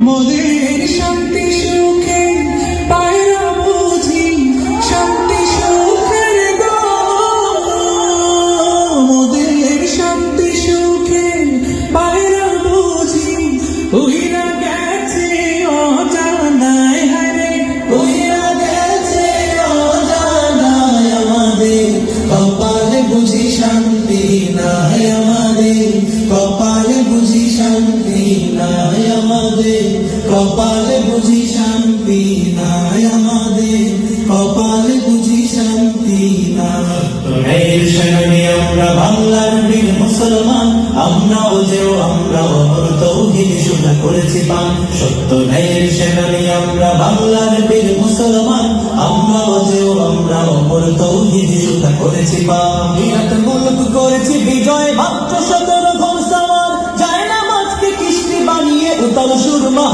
মোদের শান্তি সুখে পায়রা বুঝি শান্তি সুখের গো, মোদের শান্তি সুখে পায়রা বুঝি উইরা গেছে অজানায়, হারে উইরা গেছে অজানায়। আমাদের কপালে বুঝি শান্তি নাই, আমাদের কপালে বুঝি শান্তি নাই, আমাদের কপালে বুঝি শান্তি নাই, আমাদের কপালে বুঝি শান্তি নাই। এই সেনানি আমরা বাংলার বীর মুসলমান, আমরাও অমর তৌহিদ শুনে করেছি পান। সত্য ন্যায়ের সেনানি আমরা বাংলার বীর মুসলমান, আমরাও অমর তৌহিদ শুনে করেছি পান। বিরাট মুলক করেছি বিজয়, মাত্র 17 ঘোড়সওয়ার যায় না মাঝকে কিস্তি বানিয়ে উতাল সুরমা।